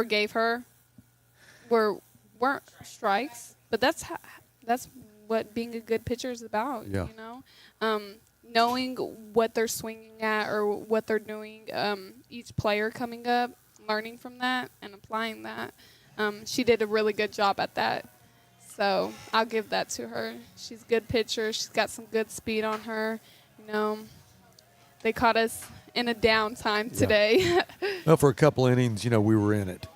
gave her weren't strikes, but that's what being a good pitcher is about. Yeah. Knowing what they're swinging at or what they're doing, each player coming up, learning from that and applying that. She did a really good job at that. So I'll give that to her. She's a good pitcher. She's got some good speed on her. They caught us in a downtime today. Well, for a couple innings, we were in it.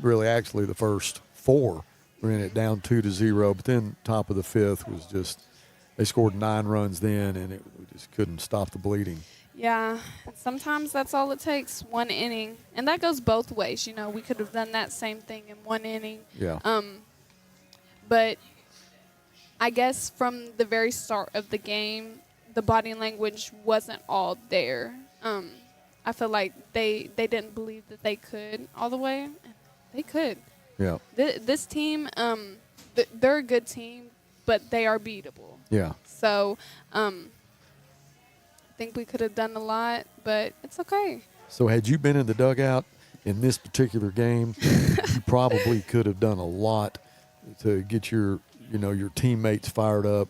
Really, actually, the first 4 were in it, down 2-0. But then top of the 5th was just they scored 9 runs then, and we just couldn't stop the bleeding. Yeah, sometimes that's all it takes, 1 inning. And that goes both ways. We could have done that same thing in 1 inning. Yeah. But I guess from the very start of the game, the body language wasn't all there. I feel like they didn't believe that they could all the way. They could. Yeah. This team, they're a good team, but they are beatable. Yeah. So I think we could have done a lot, but it's okay. So had you been in the dugout in this particular game, you probably could have done a lot to get your teammates fired up,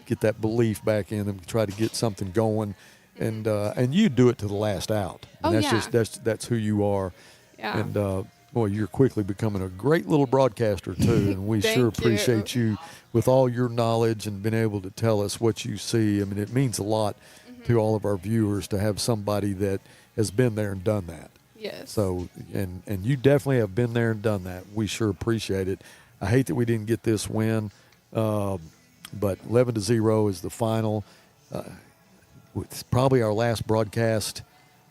get that belief back in them, try to get something going, and you do it to the last out. And that's who you are. Yeah. And boy, you're quickly becoming a great little broadcaster too, and we sure appreciate you with all your knowledge and being able to tell us what you see. I mean, it means a lot to all of our viewers to have somebody that has been there and done that. Yes. So, and you definitely have been there and done that. We sure appreciate it. I hate that we didn't get this win, but 11-0 is the final. It's probably our last broadcast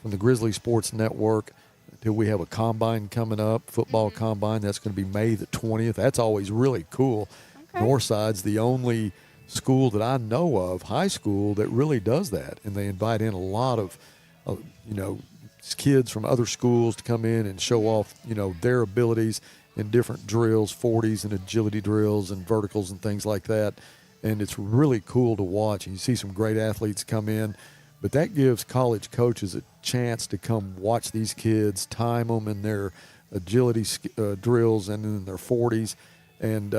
from the Grizzly Sports Network until we have a combine coming up, football combine. That's going to be May the 20th. That's always really cool. Okay. Northside's the only school that I know of, high school, that really does that, and they invite in a lot of kids from other schools to come in and show off their abilities in different drills, 40s and agility drills and verticals and things like that. And it's really cool to watch. And you see some great athletes come in, but that gives college coaches a chance to come watch these kids, time them in their agility drills and in their 40s, and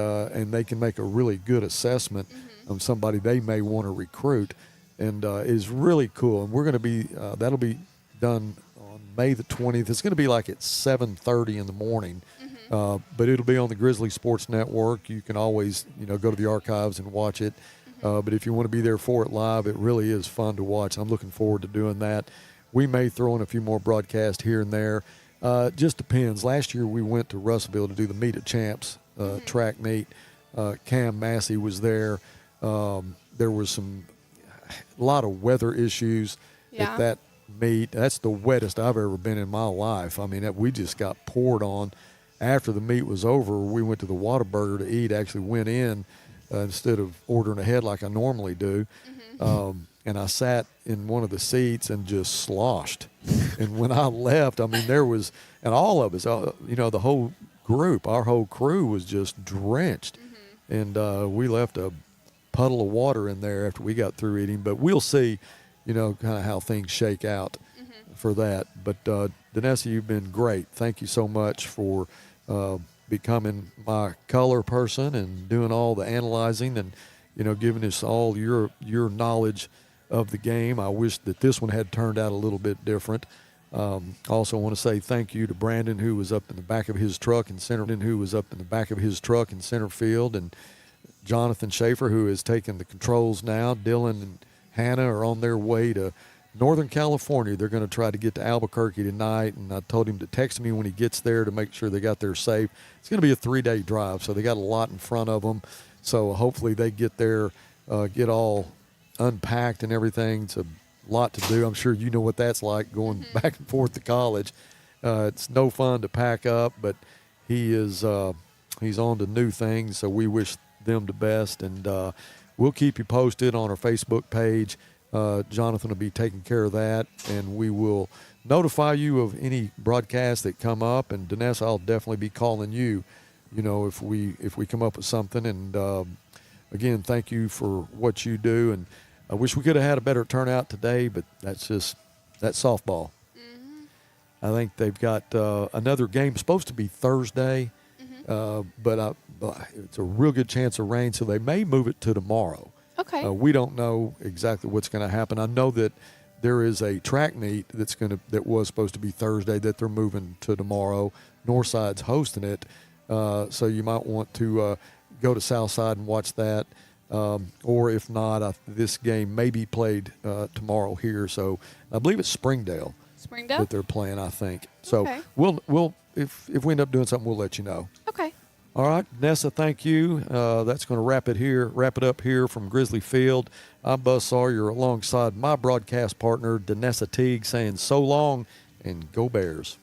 they can make a really good assessment of somebody they may want to recruit, and is really cool. And we're going to be that'll be done on May the 20th. It's going to be like at 7:30 in the morning. But it'll be on the Grizzly Sports Network. You can always, go to the archives and watch it. But if you want to be there for it live, it really is fun to watch. I'm looking forward to doing that. We may throw in a few more broadcasts here and there. Just depends. Last year we went to Russellville to do the Meet of Champs track meet. Cam Massey was there. There was a lot of weather issues at that meet. That's the wettest I've ever been in my life. I mean, we just got poured on. After the meet was over, we went to the Whataburger to eat. Actually went in instead of ordering ahead like I normally do. And I sat in one of the seats and just sloshed. And when I left, I mean, and all of us, the whole group, our whole crew was just drenched. And we left a puddle of water in there after we got through eating. But we'll see, kind of how things shake out for that. But Danessa, you've been great. Thank you so much for becoming my color person and doing all the analyzing and, giving us all your knowledge of the game. I wish that this one had turned out a little bit different. Also want to say thank you to Brandon, who was up in the back of his truck in center field, and Jonathan Schaefer, who has taken the controls now. Dylan and Hannah are on their way to Northern California. They're going to try to get to Albuquerque tonight, and I told him to text me when he gets there to make sure they got there safe. It's going to be a 3-day drive, so they got a lot in front of them. So hopefully they get there, get all unpacked and everything. It's a lot to do. I'm sure you know what that's like, going back and forth to college. It's no fun to pack up, but he's on to new things, so we wish them the best. And we'll keep you posted on our Facebook page. Jonathan will be taking care of that, and we will notify you of any broadcasts that come up. And Danessa, I'll definitely be calling you, if we come up with something. And again, thank you for what you do. And I wish we could have had a better turnout today, but that's softball. I think they've got another game supposed to be Thursday, but it's a real good chance of rain, so they may move it to tomorrow. Okay. We don't know exactly what's going to happen. I know that there is a track meet that was supposed to be Thursday that they're moving to tomorrow. Northside's hosting it, so you might want to go to Southside and watch that. Or if not, this game may be played tomorrow here. So I believe it's Springdale that they're playing, I think. So Okay. we'll if we end up doing something, we'll let you know. Okay. All right, Nessa, thank you. That's going to wrap it up here from Grizzly Field. I'm Buzz Sawyer alongside my broadcast partner, Danessa Teague, saying so long and go Bears.